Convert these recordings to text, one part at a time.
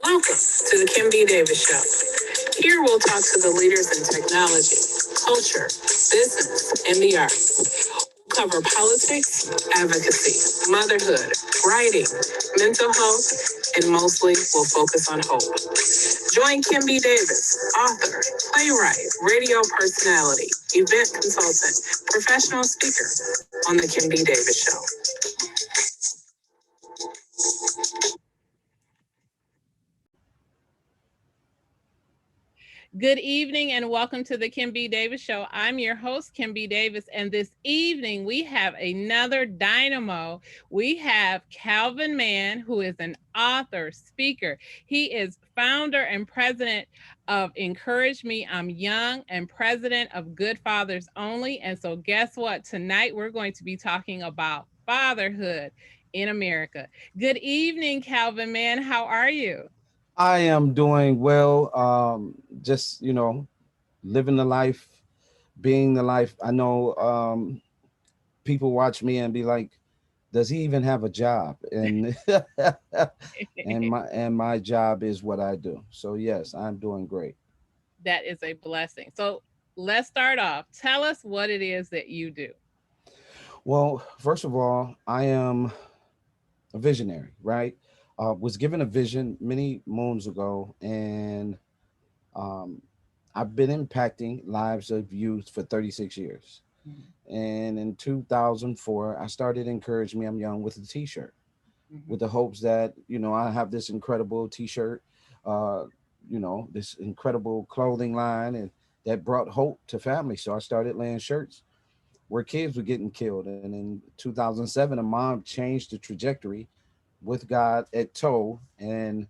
Welcome to the Kim B. Davis Show. Here we'll talk to the leaders in technology, culture, business, and the arts. We'll cover politics, advocacy, motherhood, writing, mental health, and mostly we'll focus on hope. Join Kim B. Davis, author, playwright, radio personality, event consultant, professional speaker on the Kim B. Davis Show. Good evening and welcome to the Kim B. Davis Show. I'm your host, Kim B. Davis, and this evening we have another dynamo. We have Calvin Mann, who is an author, speaker. He is founder and president of Encourage Me, I'm Young, and president of Good Fathers Only. And so guess what? Tonight we're going to be talking about fatherhood in America. Good evening, Calvin Mann. How are you? I am doing well. Just living the life, being the life. I know people watch me and be like, "Does he even have a job?" And and my job is what I do. So yes, I'm doing great. That is a blessing. So let's start off. Tell us what it is that you do. Well, first of all, I am a visionary. Right? Was given a vision many moons ago, and um, I've been impacting lives of youth for 36 years. Mhm, And in 2004, I started Encourage Me, I'm Young with a t-shirt mhm. with the hopes that, I have this incredible t-shirt, uh, this incredible clothing line and that brought hope to families. So I started laying shirts where kids were getting killed. And in 2007, a mom changed the trajectory with God at tow and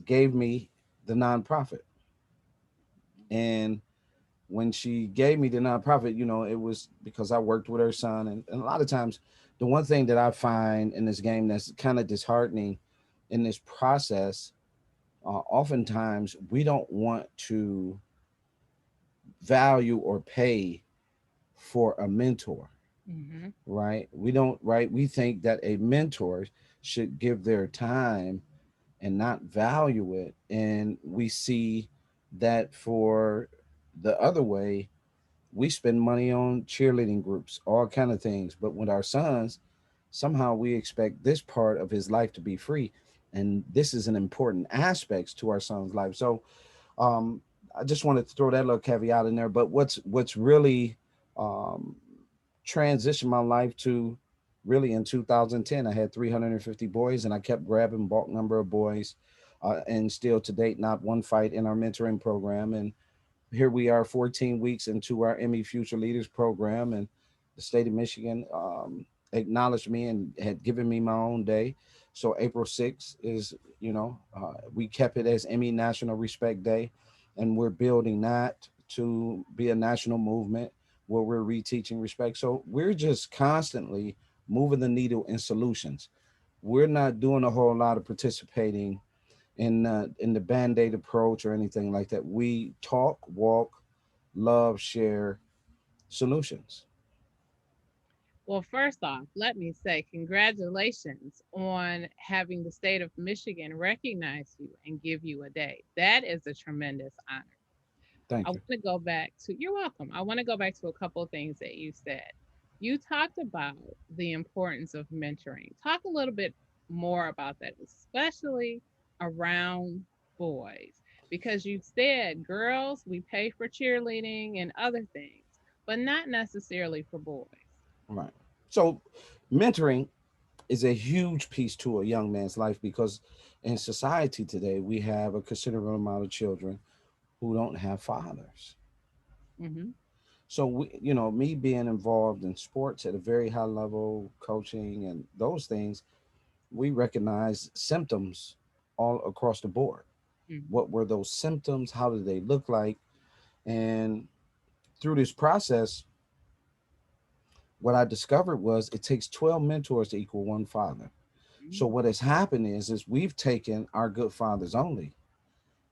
gave me the nonprofit. And when she gave me the nonprofit, it was because I worked with her son. And a lot of times, the one thing that I find in this game that's kind of disheartening in this process, oftentimes we don't want to value or pay for a mentor, Mhm. right? We don't, right? We think that a mentor should give their time and not value it. And we see that for the other way, we spend money on cheerleading groups, all kind of things. But with our sons, somehow we expect this part of his life to be free, and this is an important aspect to our son's life. So, um, I just wanted to throw that little caveat in there. But what's really um, transitioned my life to really in 2010, I had 350 boys, and I kept grabbing bulk number of boys, and still to date, not one fight in our mentoring program. And here we are 14 weeks into our Emmy Future Leaders program, and the state of Michigan acknowledged me and had given me my own day. So April 6th is, we kept it as Emmy National Respect Day, and we're building that to be a national movement where we're reteaching respect. So we're just constantly moving the needle in solutions. We're not doing a whole lot of participating in the band-aid approach or anything like that. We talk, walk, love, share solutions. Well, first off, let me say congratulations on having the state of Michigan recognize you and give you a day. That is a tremendous honor. I Thank you. want to go back to, you're welcome. I want to go back to a couple of things that you said. You talked about the importance of mentoring. Talk a little bit more about that, especially around boys, because you said girls, we pay for cheerleading and other things, but not necessarily for boys. Right. So mentoring is a huge piece to a young man's life because in society today we have a considerable amount of children who don't have fathers. Hmm. So me being involved in sports at a very high level, coaching and those things, we recognize symptoms all across the board. Hmm. What were those symptoms? How did they look like? And through this process, what I discovered was it takes 12 mentors to equal one father. So what has happened is we've taken our good fathers only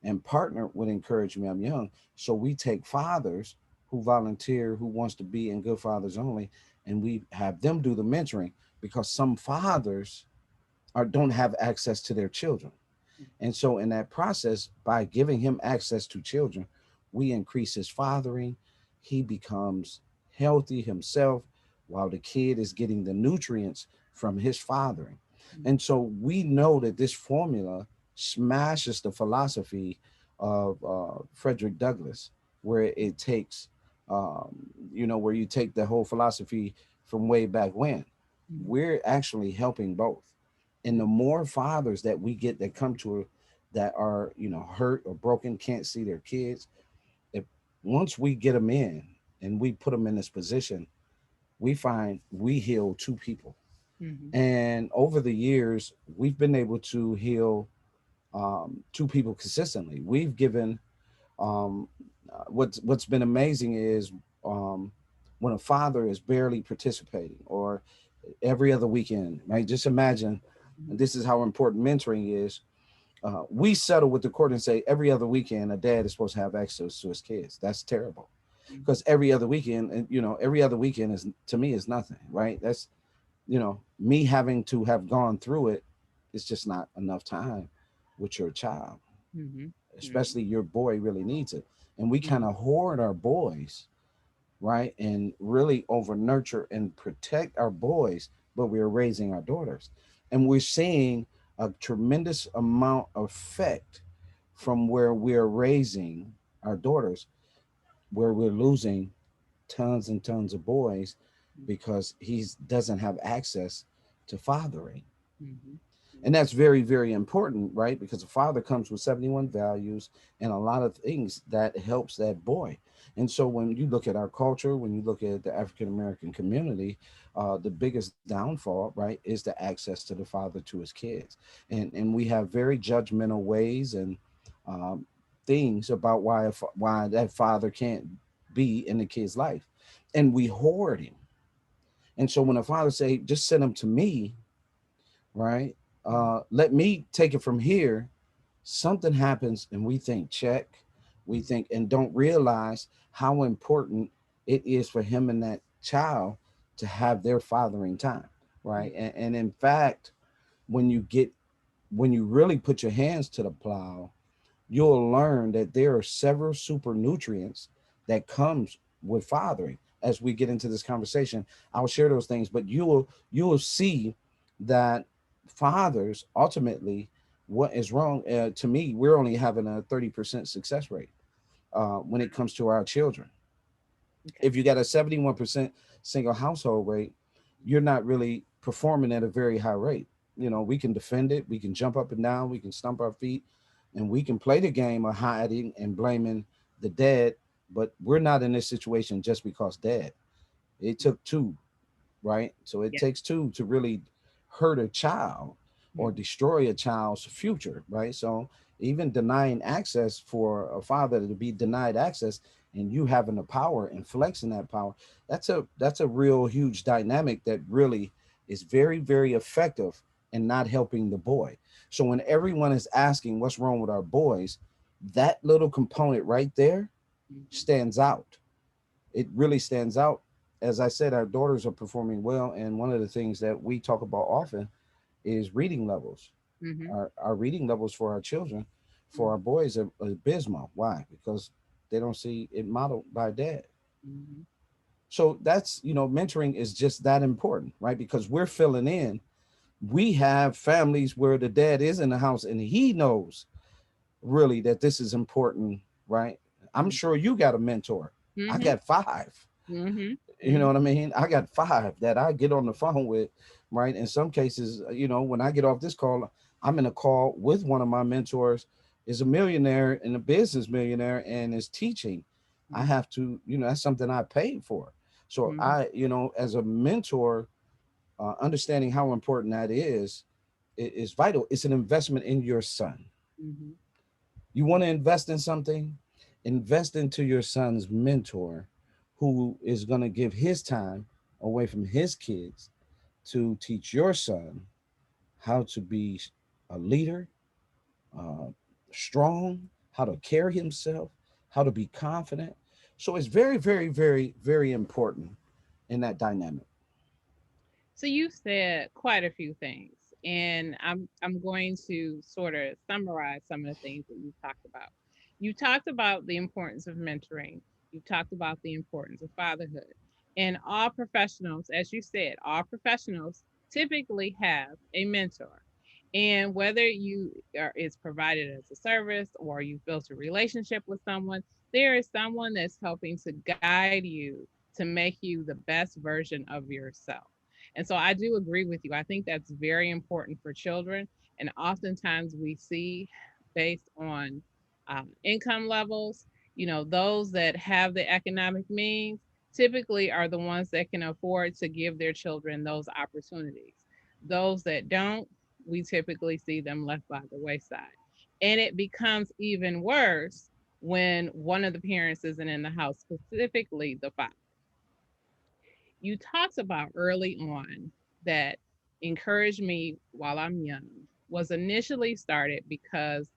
and partnered with Encourage Me I'm Young. So we take fathers who volunteer, who wants to be in Good Fathers Only, and we have them do the mentoring because some fathers don't have access to their children. And so, in that process, by giving him access to children, we increase his fathering. He becomes healthy himself while the kid is getting the nutrients from his fathering. And so, we know that this formula smashes the philosophy of Frederick Douglass, where it takes, where you take the whole philosophy from way back when. We're actually helping both. And the more fathers that we get that come to that are hurt or broken, can't see their kids, if once we get them in and we put them in this position, we find we heal two people. Mhm. And over the years we've been able to heal two people consistently. We've given what's been amazing is um, when a father is barely participating or every other weekend, right? Just imagine, and this is how important mentoring is. We settle with the court and say every other weekend a dad is supposed to have access to his kids. That's terrible, because every other weekend, and every other weekend is, to me, is nothing, right? That's me having to have gone through it. It's just not enough time with your child, Mhm. Mhm. especially your boy really needs it. And we kind Mhm. of hoard our boys, right? And really over nurture and protect our boys, but we're raising our daughters. And we're seeing a tremendous amount of effect from where we're raising our daughters, where we're losing tons and tons of boys because he doesn't have access to fathering. Mhm. And that's very, very important, right? Because a father comes with 71 values and a lot of things that helps that boy. And so when you look at our culture, when you look at the African American community, the biggest downfall, right, is the access to the father to his kids. And we have very judgmental ways and um, things about why that father can't be in the kid's life. And we hoard him. And so when a father say, just send him to me, right? Let me take it from here. Something happens, and we think check, we think, and don't realize how important it is for him and that child to have their fathering time, right? And in fact, when you get when you really put your hands to the plow, you'll learn that there are several super nutrients that comes with fathering. As we get into this conversation, I'll share those things, but you will see that fathers ultimately, what is wrong, to me, we're only having a 30% success rate when it comes to our children. Okay. If you got a 71% single household rate, you're not really performing at a very high rate. We can defend it, we can jump up and down, we can stump our feet, and we can play the game of hiding and blaming the dad. But we're not in this situation just because dad. It took two, right? So it Yeah. takes two to really hurt a child or Mhm. destroy a child's future, right? So even denying access, for a father to be denied access and you having the power and flexing that power, that's a real huge dynamic that really is very, very effective in not helping the boy. So when everyone is asking what's wrong with our boys, that little component right there Mhm. stands out. It really stands out. As I said, our daughters are performing well, and one of the things that we talk about often is reading levels. Mhm. Our reading levels for our children, for Mhm. our boys, are abysmal. Why? Because they don't see it modeled by dad. Mhm. So that's, mentoring is just that important, right? Because we're filling in. We have families where the dad is in the house and he knows really that this is important, right? I'm sure you got a mentor. I Mhm. got five. Mhm. You know Mhm. what I mean? I got five that I get on the phone with, right? In some cases, when I get off this call, I'm in a call with one of my mentors, is a millionaire and a business millionaire and is teaching. I Mhm. have to, that's something I paid for. So Mhm. I, as a mentor, understanding how important that is vital. It's an investment in your son. Mhm. You want to invest in something, invest into your son's mentor who is going to give his time away from his kids to teach your son how to be a leader, uh, strong, how to carry himself, how to be confident. So it's very, very, very, very important in that dynamic. So you said quite a few things. And I'm going to sort of summarize some of the things that you talked about. You talked about the importance of mentoring. You talked about the importance of fatherhood. And all professionals, as you said, all professionals typically have a mentor. And whether you are is provided as a service or you've built a relationship with someone, there is someone that's helping to guide you to make you the best version of yourself. And so I do agree with you. I think that's very important for children. And oftentimes we see, based on income levels, those that have the economic means typically are the ones that can afford to give their children those opportunities. Those that don't, we typically see them left by the wayside. And it becomes even worse when one of the parents isn't in the house, specifically the father. You talked about early on that encourage me while I'm young was initially started because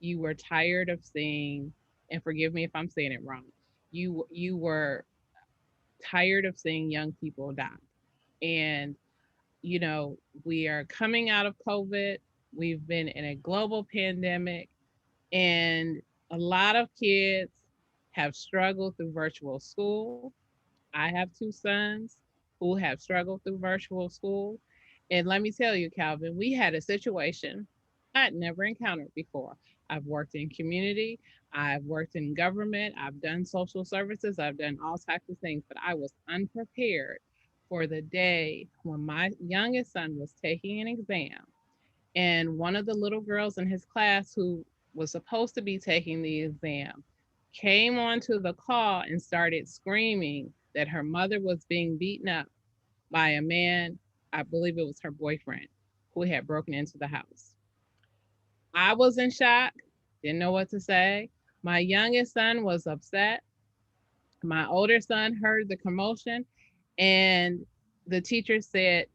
you were tired of seeing, and forgive me if I'm saying it wrong, you were tired of seeing young people die. And we are coming out of COVID. We've been in a global pandemic, and a lot of kids have struggled through virtual school. I have two sons who have struggled through virtual school. And let me tell you, Calvin, we had a situation I'd never encountered before. I've worked in community, I've worked in government, I've done social services, I've done all types of things, but I was unprepared for the day when my youngest son was taking an exam. And one of the little girls in his class who was supposed to be taking the exam came onto the call and started screaming that her mother was being beaten up by a man, I believe it was her boyfriend, who had broken into the house. I was in shock, didn't know what to say. My youngest son was upset. My older son heard the commotion, and the teacher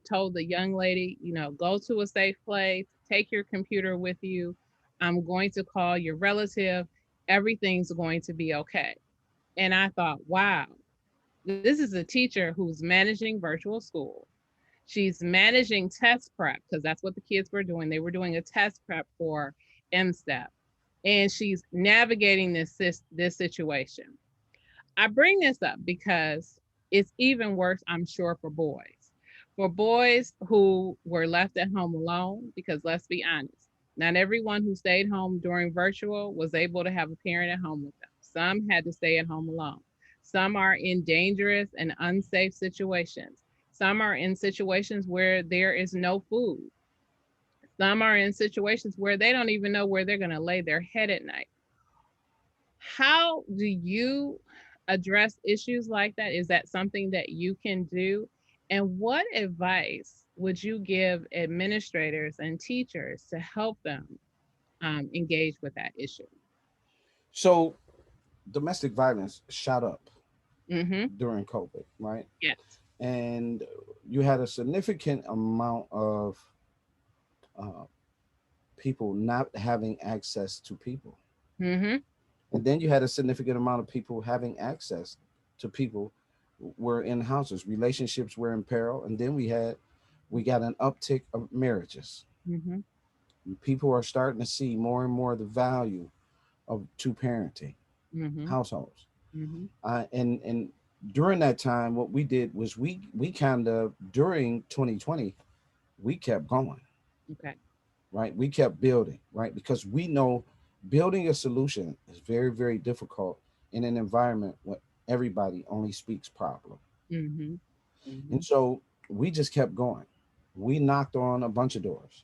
told the young lady, go to a safe place, take your computer with you. I'm going to call your relative. Everything's going to be okay. And I thought, wow, this is a teacher who's managing virtual school. She's managing test prep because that's what the kids were doing. They were doing a test prep for MSTEP, and she's navigating this situation. I bring this up because it's even worse, I'm sure, for boys. For boys who were left at home alone, because let's be honest, not everyone who stayed home during virtual was able to have a parent at home with them. Some had to stay at home alone. Some are in dangerous and unsafe situations. Some are in situations where there is no food. Some are in situations where they don't even know where they're going to lay their head at night. How do you address issues like that? Is that something that you can do? And what advice would you give administrators and teachers to help them engage with that issue? So domestic violence shot up Mm-hmm. during COVID, right? Yes. And you had a significant amount of uh, people not having access to people. Mm-hmm. And then you had a significant amount of people having access to people were in houses. Relationships were in peril. And then we got an uptick of marriages. Mm-hmm. People are starting to see more and more the value of two parenting Mm-hmm. households. Mm-hmm. And during that time, what we did was we kind of during 2020 we kept going, Okay. right? We kept building, right? Because we know building a solution is very, very difficult in an environment where everybody only speaks problem. Mm-hmm. Mm-hmm. And so we just kept going. We knocked on a bunch of doors.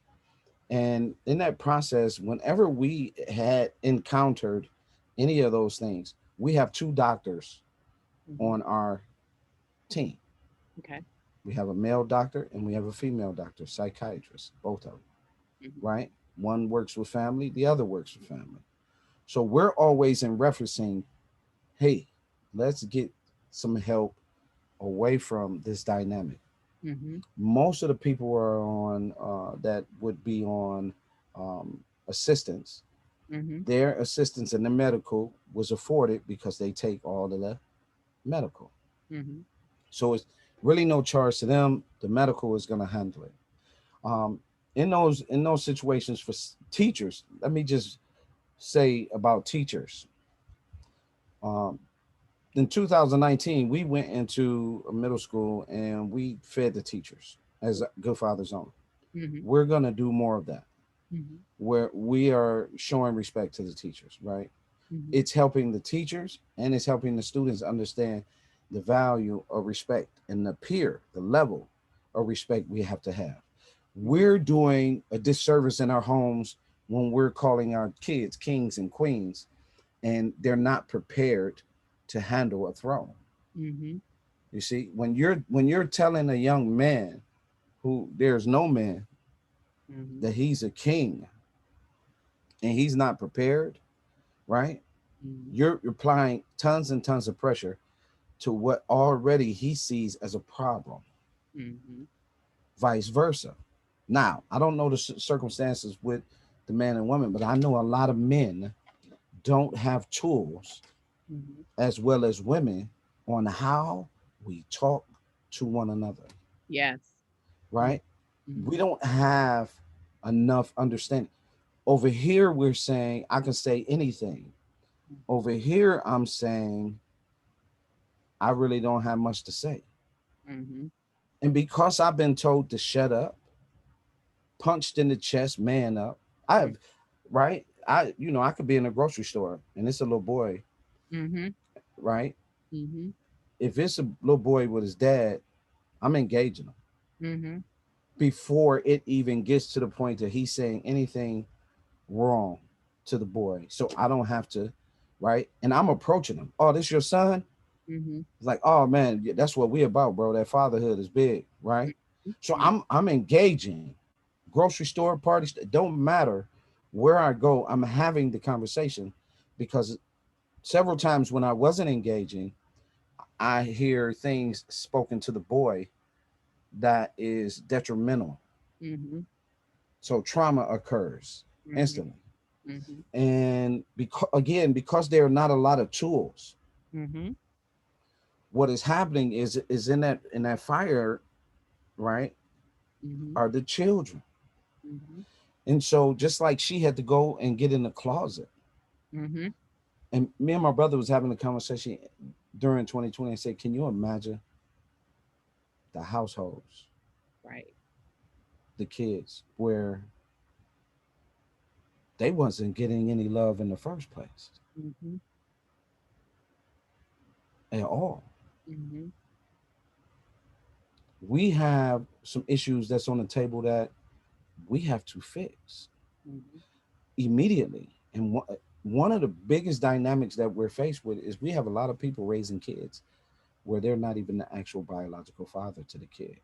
And in that process, whenever we had encountered any of those things, we have two doctors Mm-hmm. on our team. Okay. We have a male doctor and we have a female doctor, psychiatrist, both of them, Mm-hmm. right? One works with family, the other works with family. So we're always in referencing, hey, let's get some help away from this dynamic. Mm-hmm. Most of the people are on that would be on assistance. Mm-hmm. Their assistance in the medical was afforded because they take all of the medical. Mm-hmm. So it's really no charge to them. The medical is going to handle it. in those situations for teachers, let me just say about teachers. Um, in 2019, we went into a middle school and we fed the teachers as good fathers only. Mm-hmm. We're gonna do more of that, Mm-hmm. where we are showing respect to the teachers, right? Mm-hmm. It's helping the teachers and it's helping the students understand the value of respect and the level of respect we have to have. We're doing a disservice in our homes when we're calling our kids kings and queens and they're not prepared to handle a throne. Mm-hmm. You see, when you're telling a young man who there's no man Mm-hmm. that he's a king and he's not prepared, right? Mm-hmm. You're applying tons and tons of pressure to what already he sees as a problem, Mm-hmm. vice versa. Now, I don't know the circumstances with the man and woman, but I know a lot of men don't have tools Mm-hmm. as well as women on how we talk to one another, Yes. right? Mm-hmm. We don't have enough understanding. Over here, we're saying, I can say anything. Over here, I'm saying, I really don't have much to say. Mm-hmm. And because I've been told to shut up, punched in the chest, man up, I've, right? I could be in a grocery store and it's a little boy, Mm-hmm. right? Mm-hmm. If it's a little boy with his dad, I'm engaging him Mm-hmm. before it even gets to the point that he's saying anything wrong to the boy. So I don't have to, right? And I'm approaching him. Oh, this your son? Mm-hmm. It's like, oh man, that's what we about, bro. That fatherhood is big, right? So Mm-hmm. I'm engaging. Grocery store parties, it don't matter where I go, I'm having the conversation because several times when I wasn't engaging, I hear things spoken to the boy that is detrimental. Mm-hmm. So trauma occurs Mm-hmm. instantly. Mm-hmm. And because there are not a lot of tools, Mm-hmm. what is happening is in that fire, right, Mm-hmm. are the children. Mm-hmm. And so just like she had to go and get in the closet, Mm-hmm. and me and my brother was having a conversation during 2020 and said, can you imagine the households, Right. the kids, where they wasn't getting any love in the first place Mm-hmm. at all? Mm-hmm. We have some issues that's on the table that we have to fix Mm-hmm. immediately. And one of the biggest dynamics that we're faced with is we have a lot of people raising kids where they're not even the actual biological father to the kid.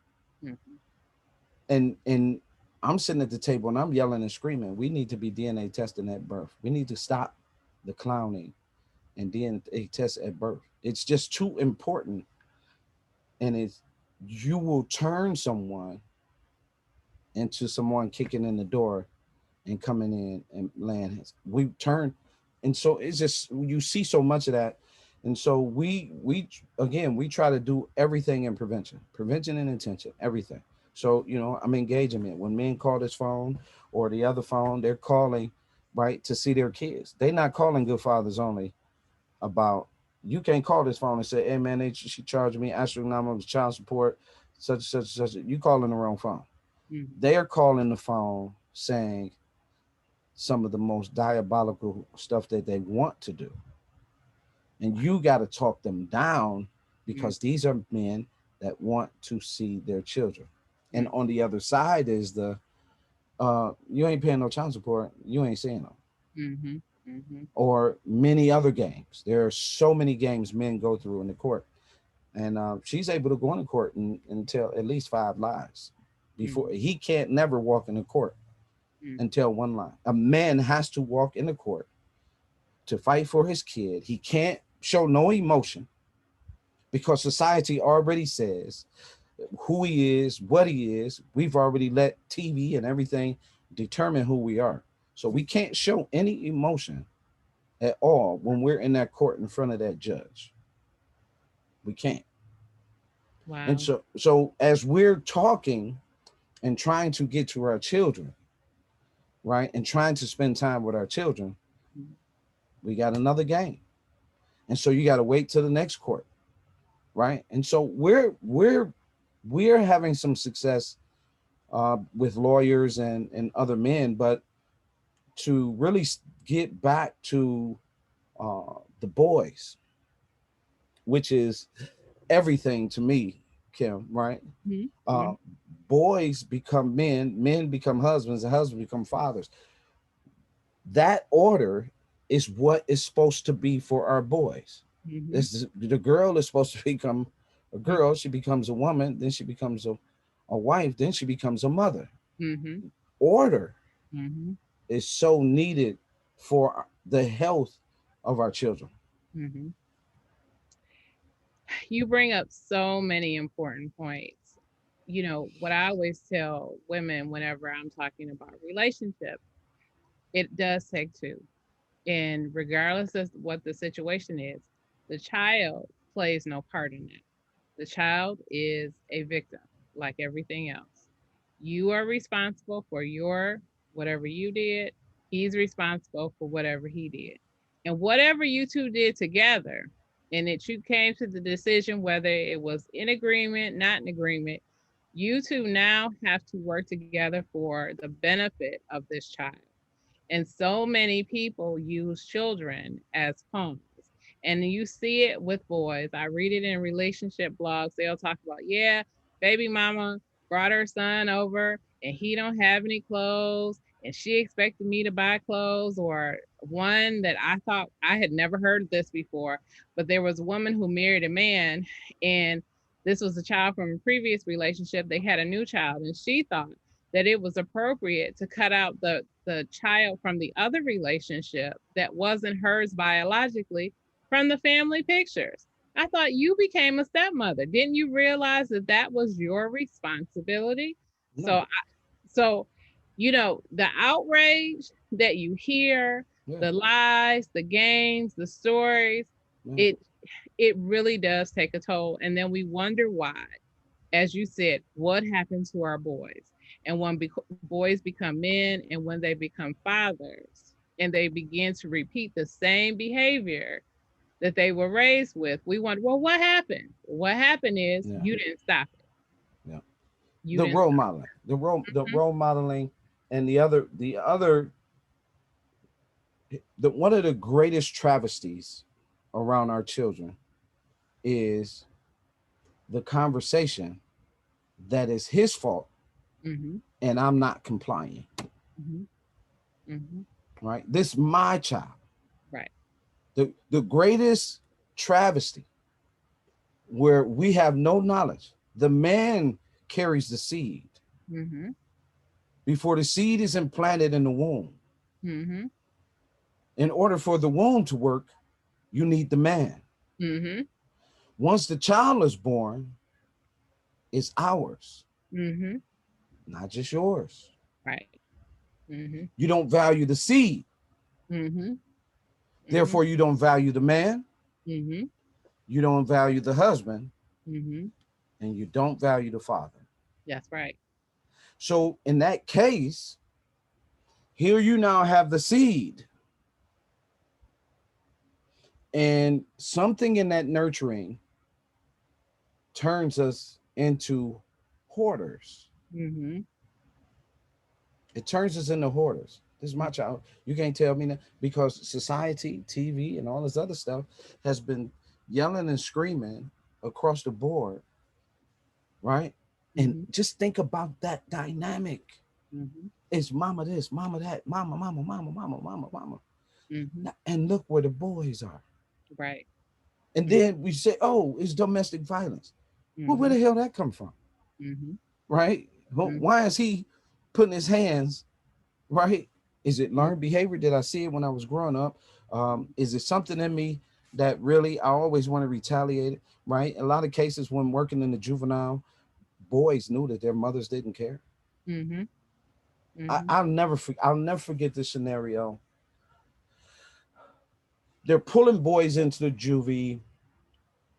Mm-hmm. And I'm sitting at the table and I'm yelling and screaming, we need to be DNA testing at birth. We need to stop the clowning and DNA test at birth. It's just too important. And it's you will turn someone into someone kicking in the door and coming in and laying hands. We turn, and so it's just you see so much of that. And so we again we try to do everything in prevention and intention, everything. So I'm engaging men. When men call this phone or the other phone, they're calling, right, to see their kids. They're not calling good fathers only about. You can't call this phone and say, hey man, she charged me astronomical child support, such. You calling the wrong phone. Mm-hmm. They are calling the phone saying some of the most diabolical stuff that they want to do. And you got to talk them down because these are men that want to see their children. And on the other side is you ain't paying no child support, you ain't seeing them. Mm-hmm. Mm-hmm. Or many other games. There are so many games men go through in the court. And she's able to go into court and tell at least 5 lies before he can't never walk into court and tell one lie. A man has to walk into court to fight for his kid. He can't show no emotion because society already says who he is, what he is. We've already let TV and everything determine who we are. So we can't show any emotion at all when we're in that court in front of that judge. We can't. And Wow. so as we're talking and trying to get to our children, right, and trying to spend time with our children, we got another game. And so you got to wait till the next court, right? And so we're having some success with lawyers and other men, but to really get back to the boys, which is everything to me, Kim, right? Mm-hmm. Uh, boys become men, men become husbands, and husbands become fathers. That order is what is supposed to be for our boys. Mm-hmm. This is, the girl is supposed to become a girl, she becomes a woman, then she becomes a wife, then she becomes a mother. Mm-hmm. Order Mm-hmm. is so needed for the health of our children. Mm-hmm. You bring up so many important points. You know, what I always tell women whenever I'm talking about relationship, it does take two. And regardless of what the situation is, the child plays no part in it. The child is a victim, like everything else. You are responsible for your whatever you did. He's responsible for whatever he did. And whatever you two did together, and that you came to the decision whether it was in agreement, not in agreement, you two now have to work together for the benefit of this child. And so many people use children as pawns. And you see it with boys. I read it in relationship blogs. They'll talk about, yeah, baby mama brought her son over and he don't have any clothes and she expected me to buy clothes. Or one that I thought, I had never heard of this before, but there was a woman who married a man, and this was a child from a previous relationship. They had a new child and she thought that it was appropriate to cut out the child from the other relationship that wasn't hers biologically from the family pictures. I thought, you became a stepmother. Didn't you realize that that was your responsibility? So No, so you know, the outrage that you hear, yeah, the lies, the games, the stories, yeah, it it really does take a toll, and then we wonder why. As you said, what happened to our boys? And when boys become men and when they become fathers and they begin to repeat the same behavior that they were raised with, we wonder, well, what happened? What happened is yeah, you didn't stop it. yeah. You The didn't role stop modeling, the it. role modeling, and the one of the greatest travesties around our children is the conversation that is his fault Mm-hmm. and I'm not complying. Mm-hmm. Mm-hmm. Right? This is my child. Right. The greatest travesty where we have no knowledge. The man carries the seed. Mm-hmm. Before the seed is implanted in the womb, Mm-hmm. in order for the womb to work, you need the man. Mm-hmm. Once the child is born, it's ours, Mm-hmm. not just yours. Right. Mm-hmm. You don't value the seed. Mm-hmm. Mm-hmm. Therefore, you don't value the man, Mm-hmm. you don't value the husband, Mm-hmm. and you don't value the father. That's right. So, in that case, here you now have the seed, and something in that nurturing turns us into hoarders. Mm-hmm. It turns us into hoarders. This is my child. You can't tell me that, because society, TV, and all this other stuff has been yelling and screaming across the board, right? And Mm-hmm. just think about that dynamic. Mm-hmm. It's mama this, mama that, mama. Mm-hmm. And look where the boys are. Right. And then we say, oh, it's domestic violence. Well, where Mm-hmm. the hell that come from? Mm-hmm. Right? Mm-hmm. Why is he putting his hands, right? Is it Mm-hmm. learned behavior? Did I see it when I was growing up? Is it something in me that really I always want to retaliate? Right? A lot of cases when working in the juvenile, boys knew that their mothers didn't care. Mm-hmm. I, Mm-hmm. I'll never forget this scenario. They're pulling boys into the juvie.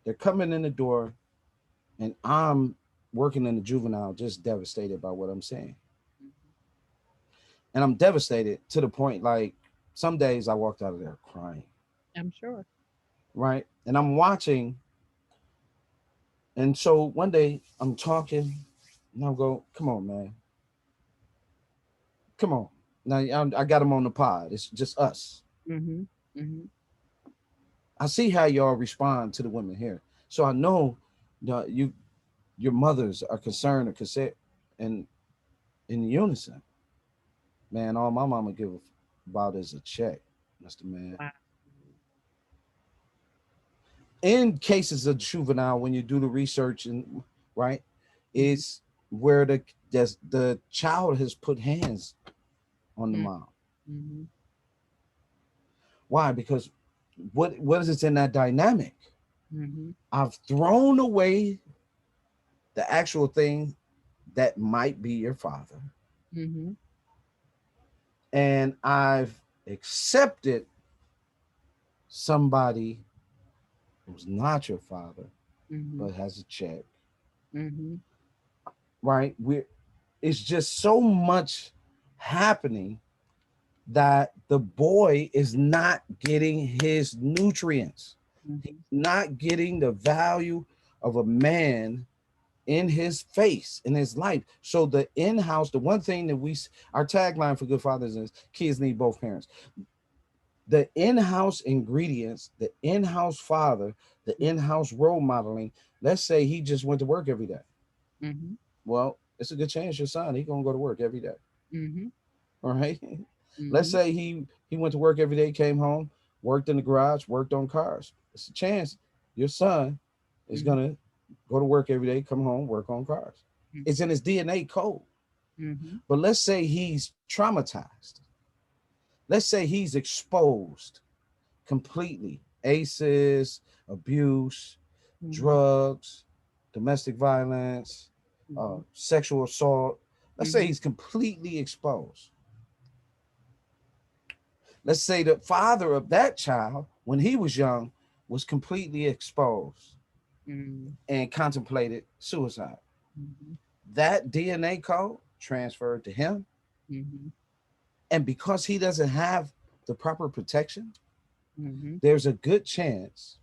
They're coming in the door, and I'm working in the juvenile, just devastated by what I'm seeing. Mhm. And I'm devastated to the point like some days I walked out of there crying, I'm sure. right? And I'm watching. And so one day I'm talking and I'll go, come on, man. Come on. Now I got him on the pod. It's just us. Mhm. Mhm. I see how y'all respond to the women here. So I know that your mothers are concerned or concerned and in unison. Man, all my mama give about is a check, Mr. Man. Wow. In cases of juvenile, when you do the research and right, Mhm. it's where the child has put hands on the Mhm. mom. Mhm. Why? Because what is it in that dynamic? Mhm. I've thrown away the actual thing that might be your father, Mhm. and I've accepted somebody who's not your father Mhm. but has a check. Mhm. Right? We It's just so much happening that the boy is not getting his nutrients. He's Mhm. not getting the value of a man in his face, in his life. So the in-house, the one thing that our tagline for Good Fathers is kids need both parents. The in-house ingredients, the in-house father, the in-house role modeling. Let's say he just went to work every day. Mhm. Well, it's a good chance your son, he gonna go to work every day. Mhm. All right. Let's Mhm. say he went to work every day, came home, worked in the garage, worked on cars. It's a chance your son is Mhm. gonna go to work every day, come home, work on cars. It's in his DNA code. Mhm. But let's say he's traumatized. Let's say he's exposed completely. ACEs, abuse, Mhm. drugs, domestic violence, Mhm. sexual assault. Let's say Mhm. he's completely exposed. Let's say the father of that child, when he was young, was completely exposed Mhm. and contemplated suicide. Mhm. That DNA code transferred to him. Mhm. And because he doesn't have the proper protection, Mhm. there's a good chance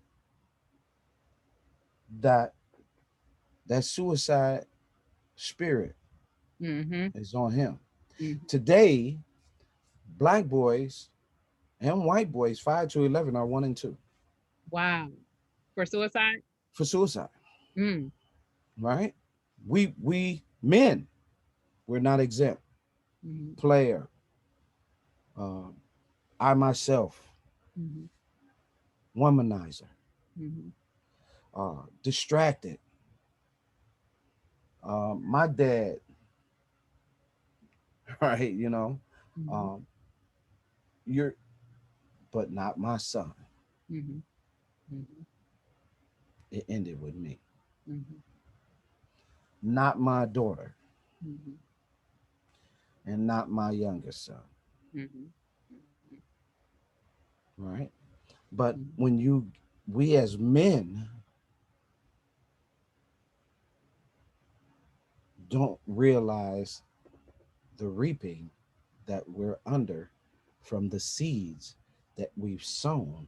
that that suicide spirit Mhm. is on him. Mhm. Today, black boys and white boys, 5 to 11, are 1 and 2 Wow. For suicide? for suicide, Mm. right? We men, we're not exempt. Mhm. Player, uh, I myself, Mhm. womanizer, Mhm. distracted. My dad, right? Mhm. Um, you're, but not my son. Mhm. Mhm. It ended with me. Mhm. Not my daughter, Mhm. and not my youngest son, Mhm. right? But Mhm. we as men don't realize the reaping that we're under from the seeds that we've sown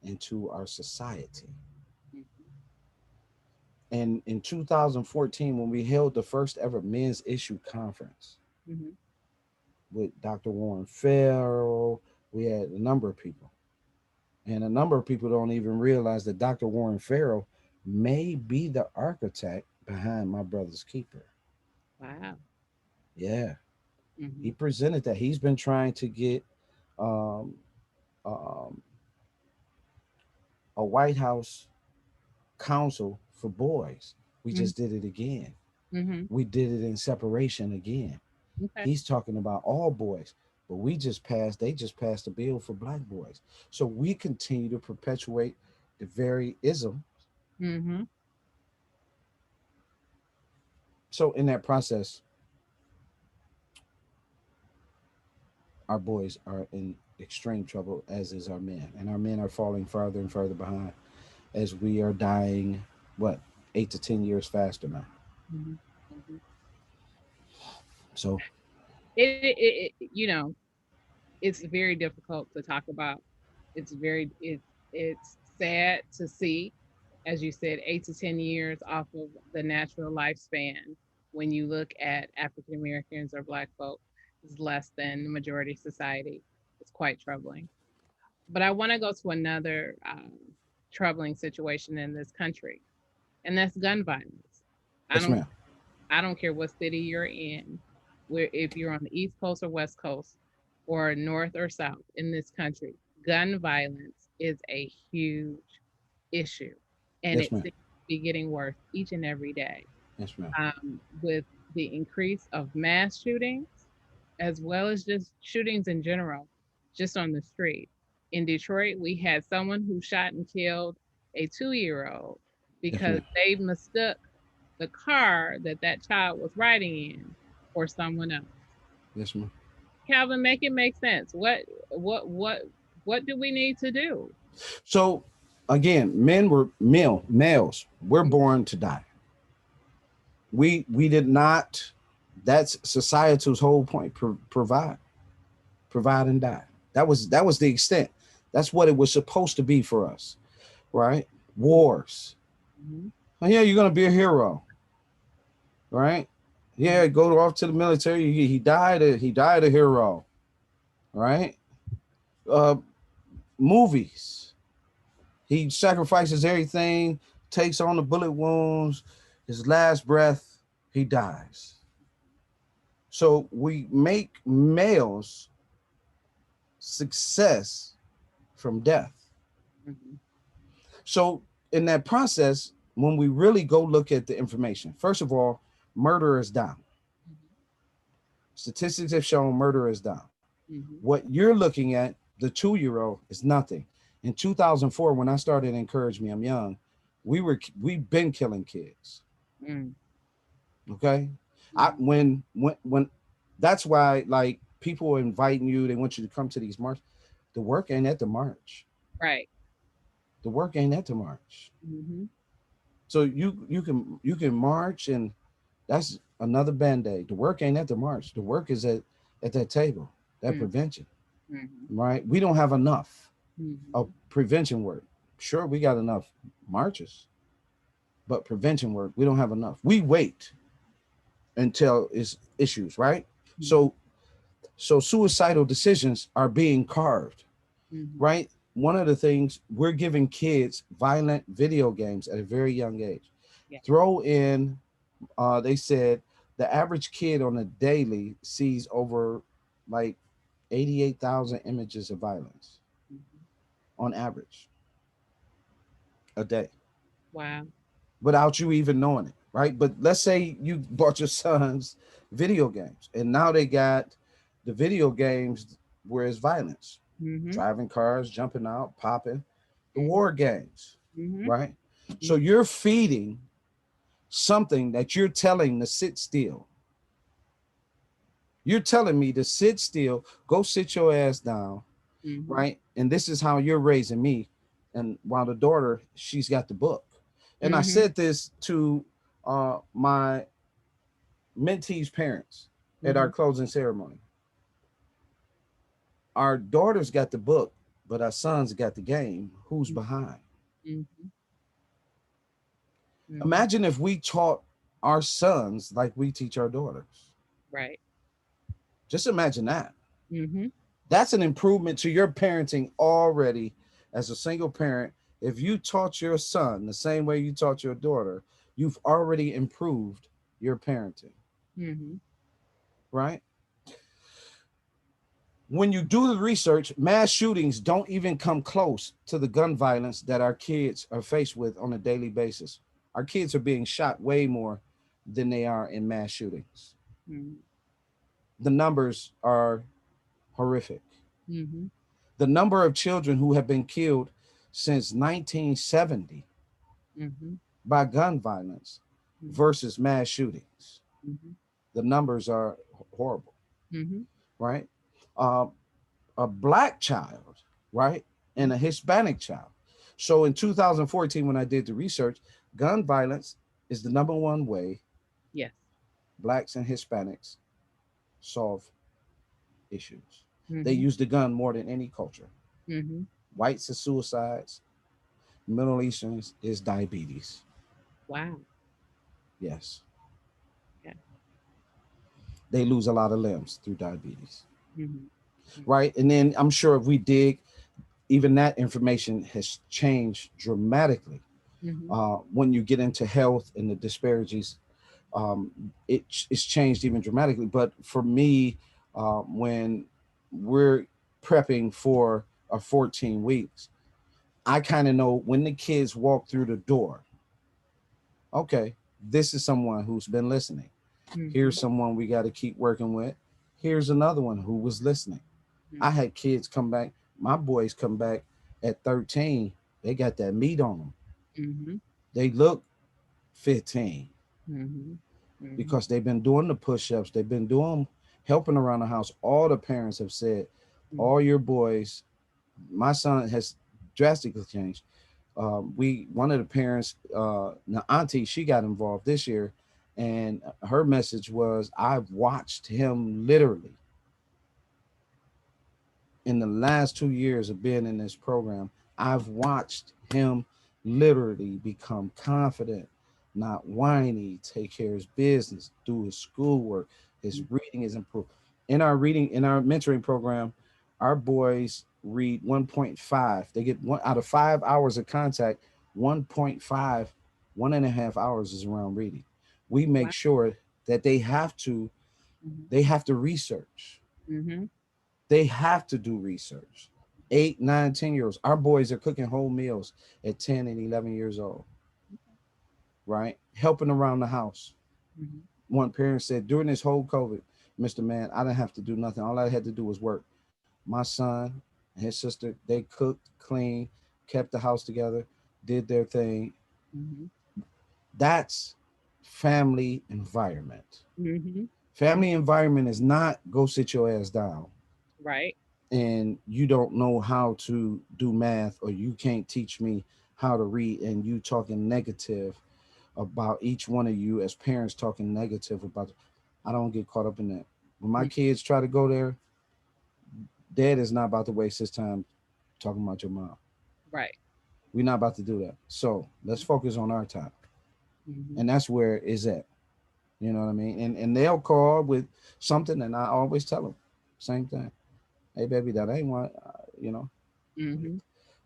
into our society. Mhm. And in 2014, when we held the first ever men's issue conference Mhm. with Dr. Warren Farrell, we had a number of people. And a number of people don't even realize that Dr. Warren Farrell may be the architect behind My Brother's Keeper. Wow. Yeah, he Mhm. presented that. He's been trying to get um, um, a White House counsel for boys. We Mhm. just did it again. Mhm. We did it in separation again. Okay. He's talking about all boys, but they just passed a bill for black boys. So we continue to perpetuate the very ism. Mhm. So in that process, our boys are in extreme trouble, as is our men. And our men are falling further and further behind as we are dying, what, 8 to 10 years faster now. Mhm. Mhm. So You know, it's very difficult to talk about. It's sad to see, as you said, 8 to 10 years off of the natural lifespan. When you look at African Americans or Black folk, is less than the majority society. It's quite troubling. But I want to go to another troubling situation in this country, and that's gun violence. I yes, don't ma'am. I don't care what city you're in, where if you're on the East Coast or West Coast or North or South in this country, gun violence is a huge issue, and Yes, it ma'am. seems to be getting worse each and every day. Yes, ma'am. With the increase of mass shootings, as well as just shootings in general, just on the street. In Detroit, we had someone who shot and killed a 2-year-old Yes, because ma'am. they mistook the car that that child was riding in for someone else. Yes, ma'am. Calvin, make it make sense. What what what do we need to do? So again, men were males. We're born to die. We did not. That's society's whole point. Provide and die. That was the extent. That's what it was supposed to be for us, right? Wars. Mm-hmm. Oh, yeah, you're gonna be a hero, right? Mm-hmm. Yeah, go off to the military. He died. He died a hero, right? Uh, Movies. He sacrifices everything, takes on the bullet wounds. His last breath, he dies. So we make males success from death. Mm-hmm. So in that process, when we really go look at the information, first of all, murder is down. Statistics have shown murder is down. Mm-hmm. What you're looking at, the 2-year-old, is nothing. In 2004, when I started Encourage Me, I'm young, we've been killing kids. Mm-hmm. Okay. I when That's why, like, people are inviting you, they want you to come to these marches. The work ain't at the march. Right. The work ain't at the march. Mm-hmm. So you can march, and that's another band-aid. The work ain't at the march. The work is at that table, that prevention. Mm-hmm. Right? We don't have enough of Mm-hmm. prevention work. Sure, we got enough marches, but prevention work, we don't have enough. We wait until it's issues, right? Mm-hmm. So suicidal decisions are being carved, Mm-hmm. right? One of the things, we're giving kids violent video games at a very young age. Yeah. Throw in, they said the average kid on a daily sees over like 88,000 images of violence Mm-hmm. on average a day, Wow. without you even knowing it, right? But let's say you bought your sons video games, and now they got the video games where it's violence, Mm-hmm. driving cars, jumping out, popping, the Mm-hmm. war games, Mm-hmm. right? So you're feeding something that you're telling to sit still. You're telling me to sit still, go sit your ass down, Mm-hmm. right? And this is how you're raising me. And while the daughter, she's got the book. And I Mm-hmm. said this to my mentees' parents at Mm-hmm. our closing ceremony. Our daughters got the book, but our sons got the game. Who's behind? Mm-hmm. Mm-hmm. Imagine if we taught our sons like we teach our daughters. Right. Just imagine that. Mm-hmm. That's an improvement to your parenting already as a single parent. If you taught your son the same way you taught your daughter, you've already improved your parenting, Mm-hmm. right? When you do the research, mass shootings don't even come close to the gun violence that our kids are faced with on a daily basis. Our kids are being shot way more than they are in mass shootings. Mm-hmm. The numbers are horrific. Mm-hmm. The number of children who have been killed since 1970 Mm-hmm. by gun violence versus mass shootings, Mm-hmm. the numbers are horrible, Mm-hmm. right? Uh, a black child, right, and a Hispanic child. So in 2014, when I did the research, gun violence is the number one way Yes. Blacks and Hispanics solve issues. They Mm-hmm. use the gun more than any culture. Mm-hmm. Whites is suicides. Middle Easterns is diabetes. Wow. Yes, Yeah. they lose a lot of limbs through diabetes. Mm-hmm. Right, and then I'm sure if we dig, even that information has changed dramatically Mm-hmm. when you get into health and the disparities. It's changed even dramatically. But for me, when we're prepping for a 14 weeks, I kind of know when the kids walk through the door, okay, this is someone who's been listening. Mm-hmm. Here's someone we got to keep working with. Here's another one who was listening. I Mm-hmm. had kids come back, my boys come back at 13, they got that meat on them. Mm-hmm. They look 15 Mm-hmm. Mm-hmm. because they've been doing the push-ups, they've been doing helping around the house. All the parents have said, all your boys, my son has drastically changed. We one of the parents, the auntie, she got involved this year, and her message was, I've watched him literally in the last 2 years of being in this program. I've watched him literally become confident, not whiny, take care of his business, do his schoolwork. His reading is improved. In our mentoring program, our boys read 1.5. They get one out of 5 hours of contact, 1.5, 1.5 hours is around reading. We Wow. make sure that Mm-hmm. they have to research. Mm-hmm. They have to do research. 8, 9, 10 year olds. Our boys are cooking whole meals at 10 and 11 years old, right? Helping around the house. Mm-hmm. One parent said, during this whole COVID, Mr. Man, I didn't have to do nothing. All I had to do was work. My son and his sister, they cooked, cleaned, kept the house together, did their thing. Mm-hmm. That's family environment. Mm-hmm. Mm-hmm. Family environment is not go sit your ass down Right. and you don't know how to do math, or you can't teach me how to read, and you talking negative about each one of you as parents, talking negative about, I don't get caught up in that. When my Mm. kids try to go there, dad is not about to waste his time talking about your mom. Right. We're not about to do that. So let's focus on our time. Mm-hmm. And that's where it's at. You know what I mean? And they'll call with something, and I always tell them same thing. Hey baby, that ain't what you know. Mm-hmm.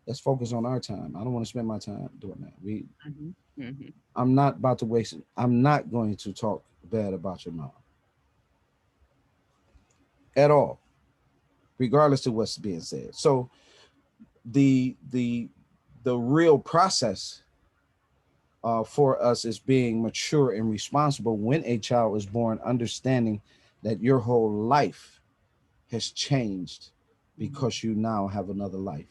Let's focus on our time. I don't want to spend my time doing that. Mm-hmm. Mm-hmm. I'm not about to waste it. I'm not going to talk bad about your mom at all, regardless of what's being said. So the the the real process for us is being mature and responsible when a child is born, understanding that your whole life has changed Mm-hmm. because you now have another life.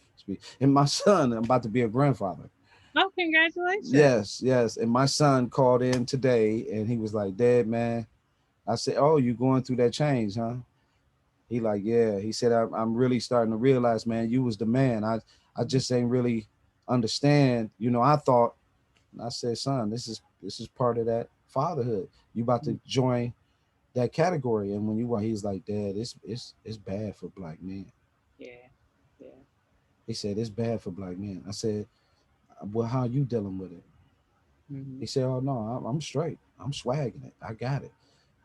And my son, I'm about to be a grandfather. Oh, congratulations. Yes, yes. And my son called in today and he was like, Dad, man. I said, oh, you going through that change, huh? He like, yeah. He said, I'm really starting to realize, man, you was the man. I just ain't really understand. I thought, I said, son, this is part of that fatherhood. You about Mm. to join that category. And when you were, he's like, Dad, it's bad for black men. Yeah. Yeah. He said, it's bad for black men. I said, well, how you dealing with it? Mm-hmm. He said, oh no, I'm straight. I'm swagging it. I got it.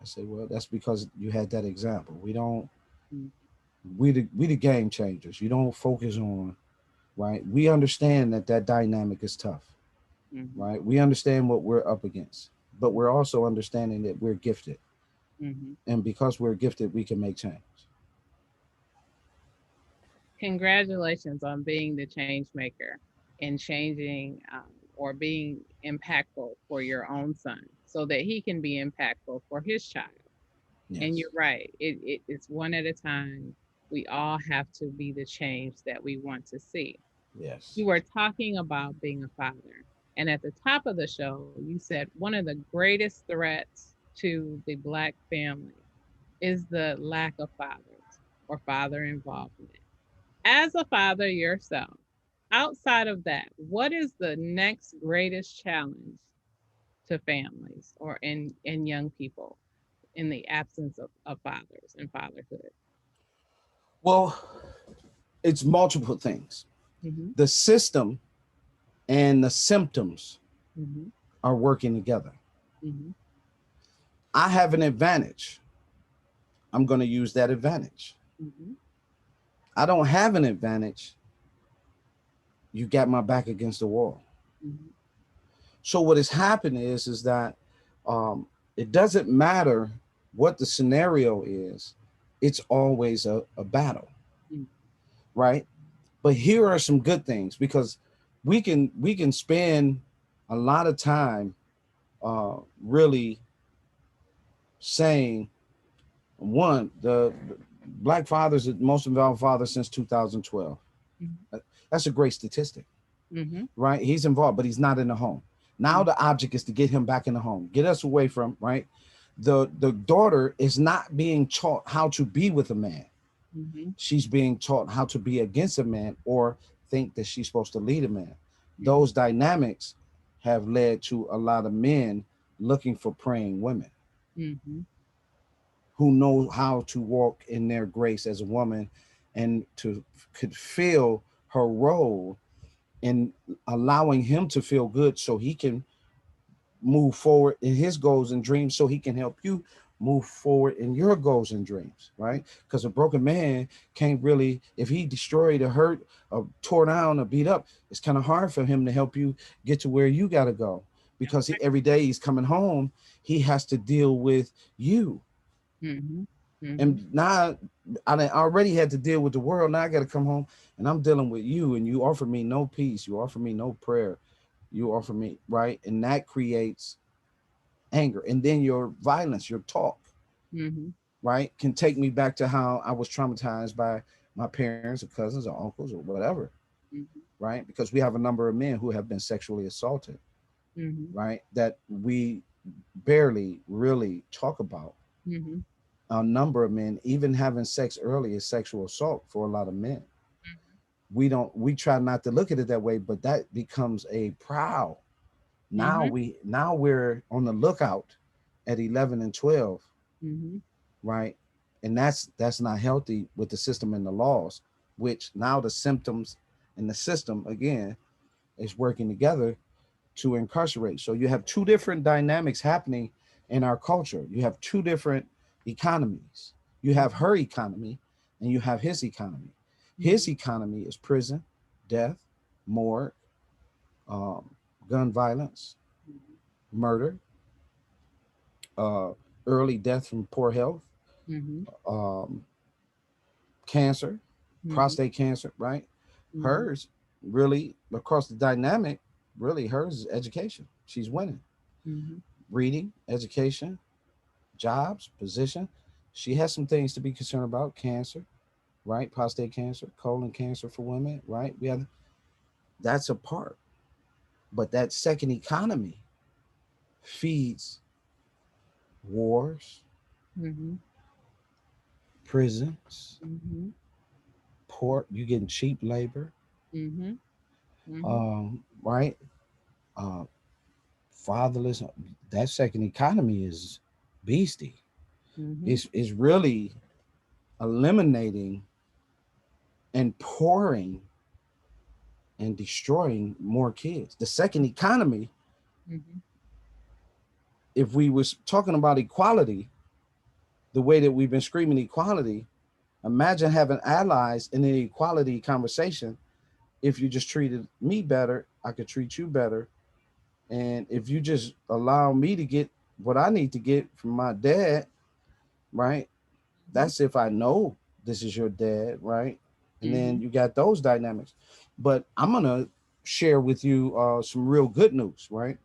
I said, well, that's because you had that example. We the game changers. You don't focus on, right. We understand that dynamic is tough, Mm-hmm. right. We understand what we're up against, but we're also understanding that we're gifted, Mm-hmm. and because we're gifted, we can make change. Congratulations on being the change maker and changing or being impactful for your own son so that he can be impactful for his child. And Yes, you're right. It's one at a time. We all have to be the change that we want to see. yes, You were talking about being a father. And at the top of the show, you said one of the greatest threats to the Black family is the lack of fathers or father involvement. As a father yourself, outside of that, what is the next greatest challenge to families or in young people in the absence of fathers and fatherhood? Well, it's multiple things. Mm-hmm. The system and the symptoms Mm-hmm. are working together. Mm-hmm. I have an advantage. I'm going to use that advantage. Mm-hmm. I don't have an advantage. You got my back against the wall. Mm-hmm. So what has happened is that it doesn't matter what the scenario is. It's always a battle, Mm-hmm. right? But here are some good things, because we can spend a lot of time really saying, one, the black fathers are the most involved father since 2012. That's a great statistic, Mm-hmm. right? He's involved, but he's not in the home. Now the object is to get him back in the home, get us away from, right? The daughter is not being taught how to be with a man. Mm-hmm. She's being taught how to be against a man or think that she's supposed to lead a man. Mm-hmm. Those dynamics have led to a lot of men looking for praying women Mm-hmm. who know how to walk in their grace as a woman and to could feel her role in allowing him to feel good so he can move forward in his goals and dreams, so he can help you move forward in your goals and dreams, right? Because a broken man can't really, if he destroyed or hurt or tore down or beat up, it's kind of hard for him to help you get to where you got to go, because every day he's coming home, he has to deal with you. Mm-hmm. Mm-hmm. And now I already had to deal with the world. Now I got to come home and I'm dealing with you, and you offer me no peace, you offer me no prayer, you offer me, right? And that creates anger. And then your violence, your talk, Mm-hmm. right, can take me back to how I was traumatized by my parents or cousins or uncles or whatever, Mm-hmm. right? Because we have a number of men who have been sexually assaulted, Mm-hmm. right? That we barely really talk about. Mm-hmm. A number of men, even having sex early, is sexual assault for a lot of men. We try not to look at it that way, but that becomes a proud. Now Mm-hmm. we're on the lookout at 11 and 12, Mm-hmm. right? And that's not healthy with the system and the laws, which now the symptoms and the system again is working together to incarcerate. So you have two different dynamics happening in our culture. You have two different economies. You have her economy and you have his economy. His economy is prison, death, morgue, um, gun violence, murder, uh, early death from poor health, Mm-hmm. um, cancer, Mm-hmm. prostate cancer, right? Mm-hmm. Hers really across the dynamic, really hers is education. She's winning. Mm-hmm. Reading, education, jobs, position. She has some things to be concerned about. Cancer, right? Prostate cancer, colon cancer for women, right? We have that's a part. But that second economy feeds wars, Mm-hmm. prisons, Mm-hmm. port. You getting cheap labor, Mm-hmm. Mm-hmm. right? Uh, fatherless. That second economy is beastie. Mm-hmm. It's really eliminating and pouring and destroying more kids. The second economy, Mm-hmm. if we was talking about equality, the way that we've been screaming equality, imagine having allies in an equality conversation. If you just treated me better, I could treat you better. And if you just allow me to get what I need to get from my dad, right? That's if I know this is your dad, right? And Mm-hmm. then you got those dynamics. But I'm gonna share with you some real good news, right?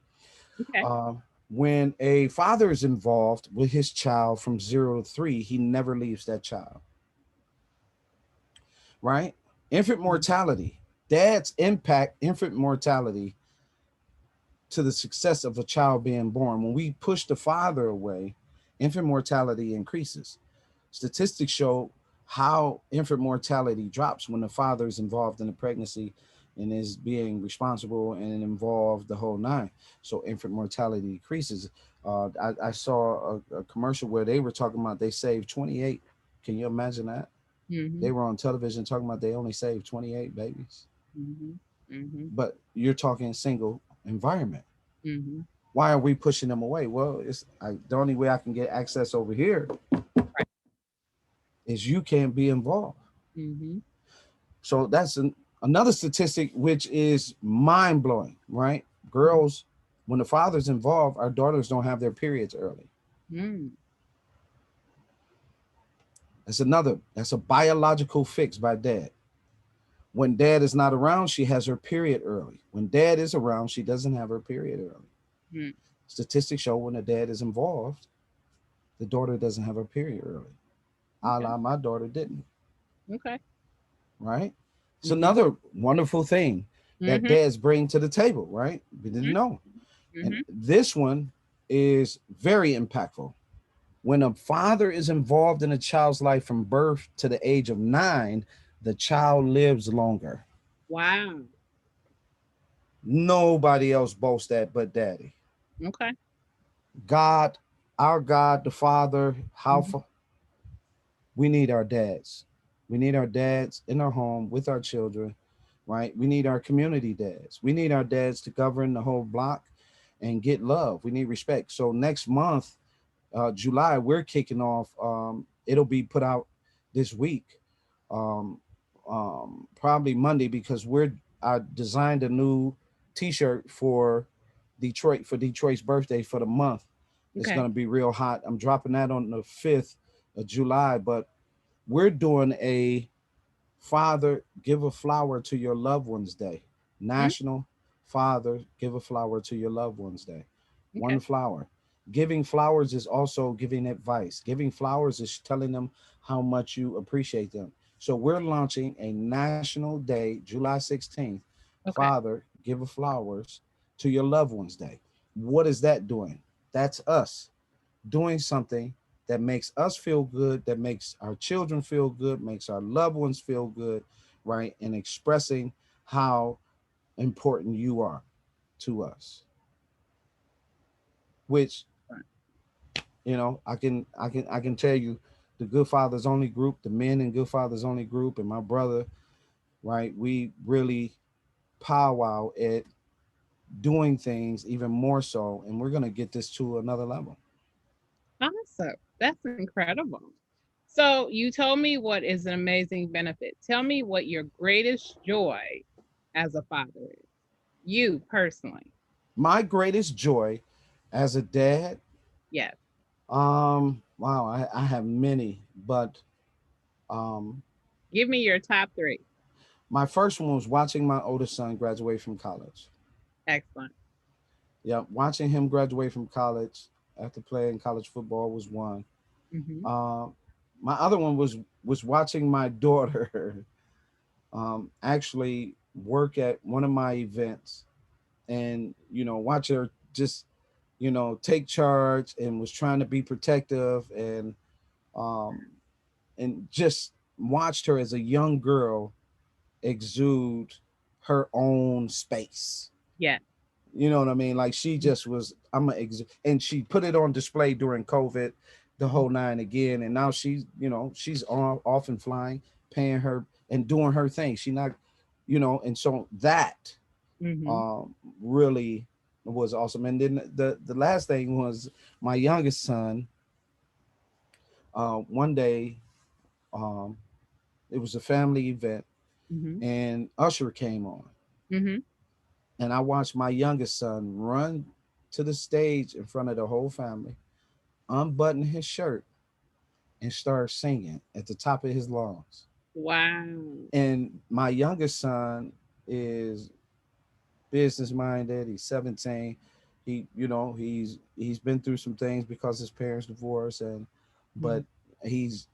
Okay. Uh, when a father is involved with his child from 0 to 3, he never leaves that child, right? Infant mortality, dads impact infant mortality to the success of a child being born. When we push the father away, infant mortality increases. Statistics show how infant mortality drops when the father is involved in the pregnancy and is being responsible and involved the whole nine. So infant mortality decreases. I saw a commercial where they were talking about they saved 28. Can you imagine that? Mm-hmm. They were on television talking about they only saved 28 babies. Mm-hmm. Mm-hmm. But you're talking single environment. Mm-hmm. Why are we pushing them away? Well, the only way I can get access over here Right. is you can't be involved. Mm-hmm. So that's another statistic which is mind blowing, right? Girls, when the father's involved, our daughters don't have their periods early. Mm-hmm. That's a biological fix by dad. When dad is not around, she has her period early. When dad is around, she doesn't have her period early. Mm-hmm. Statistics show when the dad is involved, the daughter doesn't have her period early. A Okay. la my daughter didn't, Okay. right? It's Mm-hmm. another wonderful thing that Mm-hmm. dads bring to the table, right? We didn't know. And Mm-hmm. this one is very impactful. When a father is involved in a child's life from birth to the age of 9, the child lives longer. Wow. Nobody else boasts that but daddy. Okay. God, our God, the Father, Mm-hmm. we need our dads. We need our dads in our home with our children, right? We need our community dads. We need our dads to govern the whole block and get love. We need respect. So next month, July, we're kicking off. It'll be put out this week, um, probably Monday, because I designed a new T-shirt for Detroit's birthday for the month. It's Okay. gonna be real hot. I'm dropping that on the 5th of July, but we're doing a Father Give a Flower to Your Loved Ones Day. Mm. National Father Give a Flower to Your Loved Ones Day. Okay. One flower. Giving flowers is also giving advice. Giving flowers is telling them how much you appreciate them. So we're launching a national day, July 16th, Okay. Father Give a Flowers to Your Loved Ones Day. What is that doing? That's us doing something that makes us feel good, that makes our children feel good, makes our loved ones feel good, right? And expressing how important you are to us. Which, I can tell you, the Good Fathers Only group, the men in Good Fathers Only group, and my brother, right? We really powwow at doing things even more so, and we're gonna get this to another level. Awesome. That's incredible. So you told me what is an amazing benefit. Tell me what your greatest joy as a father is. You personally. My greatest joy as a dad, Yes. wow, I have many, but um, Give me your top three. my first one was watching my oldest son graduate from college. Excellent. Yeah, watching him graduate from college after playing college football was one. Mm-hmm. Um, my other one was watching my daughter actually work at one of my events, and watch her just take charge and was trying to be protective, um, and just watched her as a young girl exude her own space. Yes. You know what I mean? Like she just was. And she put it on display during COVID, the whole nine again. And now she's off and flying, paying her and doing her thing. She not, and so that Mm-hmm. um really was awesome. And then the last thing was my youngest son. One day, um, it was a family event, Mm-hmm. and Usher came on, Mm-hmm. and I watched my youngest son run to the stage in front of the whole family, unbutton his shirt, and start singing at the top of his lungs. Wow. And my youngest son is business minded. He's 17. He's been through some things because his parents divorced, but he's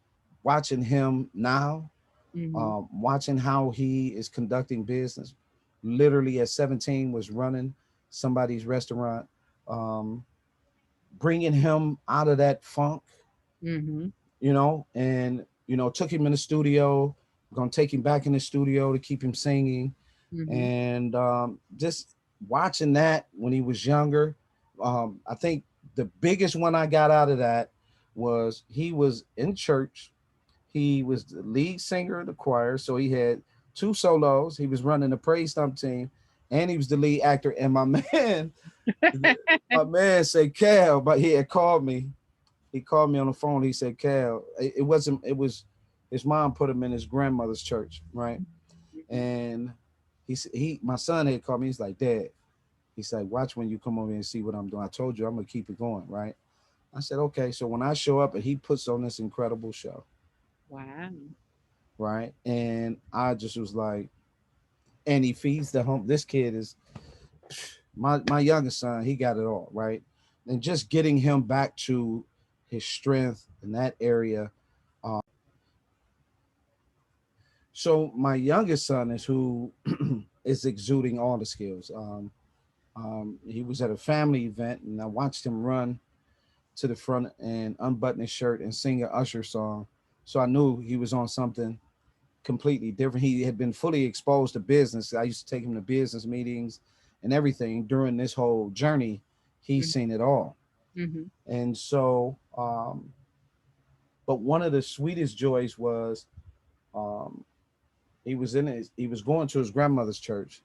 watching him now, Mm-hmm. watching how he is conducting business. Literally at 17 was running somebody's restaurant, um, bringing him out of that funk, Mm-hmm. and took him in the studio. Gonna take him back in the studio to keep him singing, And just watching that when he was younger, I think the biggest one I got out of that was he was in church. He was the lead singer of the choir, so he had two solos. He was running the praise stump team, and he was the lead actor. And my man, my man said, Cal, but he had called me. He called me on the phone. He said, Cal, it wasn't, it was his mom put him in his grandmother's church, right? And my son had called me. He's like, Dad, he's like, watch when you come over and see what I'm doing. I told you I'm gonna keep it going, right? I said, okay. So when I show up and he puts on this incredible show, Wow. right? And I just was like, and he feeds the home. This kid is my youngest son. He got it all, right? And just getting him back to his strength in that area. So my youngest son is who is exuding all the skills. He was at a family event, and I watched him run to the front and unbutton his shirt and sing an Usher song. So I knew he was on something completely different. He had been fully exposed to business. I used to take him to business meetings and everything during this whole journey. He's seen it all. And so, but one of the sweetest joys was he was going to his grandmother's church,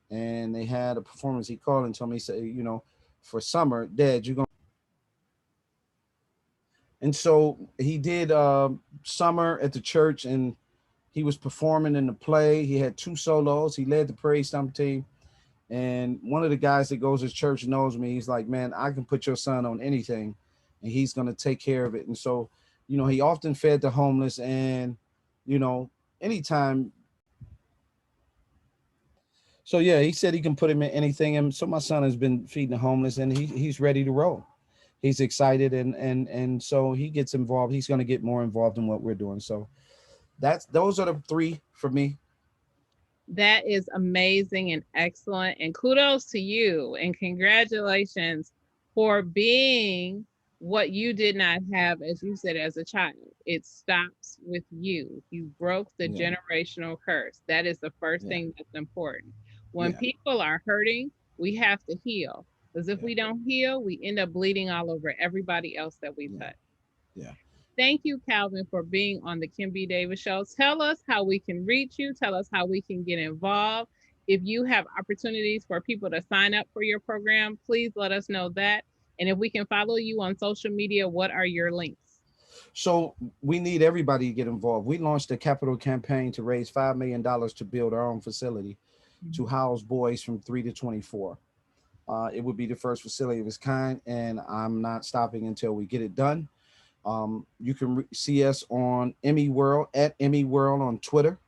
and they had a performance. He called and told me, he said, for summer, Dad, you're going. And so he did summer at the church, and he was performing in the play. He had two solos. He led the praise stump team. And one of the guys that goes to church knows me. He's like, man, I can put your son on anything, and he's going to take care of it. And so, he often fed the homeless, and, anytime. So yeah, he said he can put him in anything. And so my son has been feeding the homeless, and he's ready to roll. He's excited, and so he gets involved. He's going to get more involved in what we're doing. So those are the three for me. That is amazing and excellent. And kudos to you and congratulations for being what you did not have, as you said, as a child. It stops with you. You broke the generational curse. That is the first thing that's important. When people are hurting, we have to heal. Because if we don't heal, we end up bleeding all over everybody else that we touch. Yeah. Thank you, Calvin, for being on the Kim B. Davis Show. Tell us how we can reach you. Tell us how we can get involved. If you have opportunities for people to sign up for your program, please let us know that. And if we can follow you on social media, what are your links? So we need everybody to get involved. We launched a capital campaign to raise $5 million to build our own facility to house boys from 3 to 24. It would be the first facility of its kind, and I'm not stopping until we get it done. You can see us on Emmy World at Emmy World on Twitter.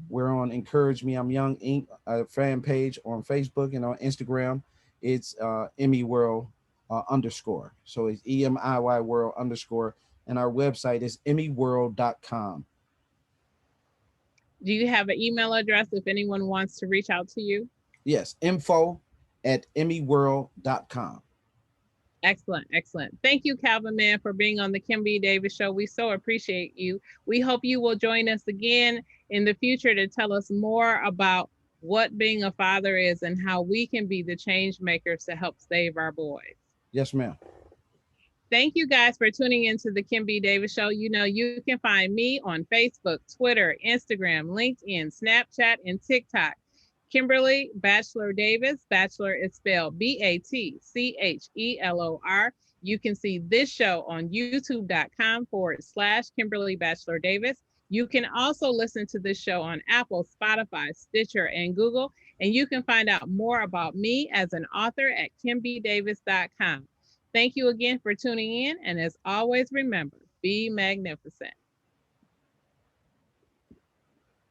We're on Encourage Me I'm Young Inc. Fan page on Facebook, and on Instagram, it's Emmy World _ So it's EMIY World _ and our website is emmyworld.com. Do you have an email address if anyone wants to reach out to you? Yes, info@emmyworld.com. Excellent, excellent. Thank you, Calvin Mann, for being on the Kim B. Davis Show. We so appreciate you. We hope you will join us again in the future to tell us more about what being a father is and how we can be the change makers to help save our boys. Yes, ma'am. Thank you guys for tuning into the Kim B. Davis Show. You can find me on Facebook, Twitter, Instagram, LinkedIn, Snapchat, and TikTok. Kimberly Bachelor Davis. Bachelor is spelled BATCHELOR. You can see this show on youtube.com/Kimberly Bachelor Davis. You can also listen to this show on Apple, Spotify, Stitcher, and Google. And you can find out more about me as an author at kimbdavis.com. Thank you again for tuning in. And as always, remember, be magnificent.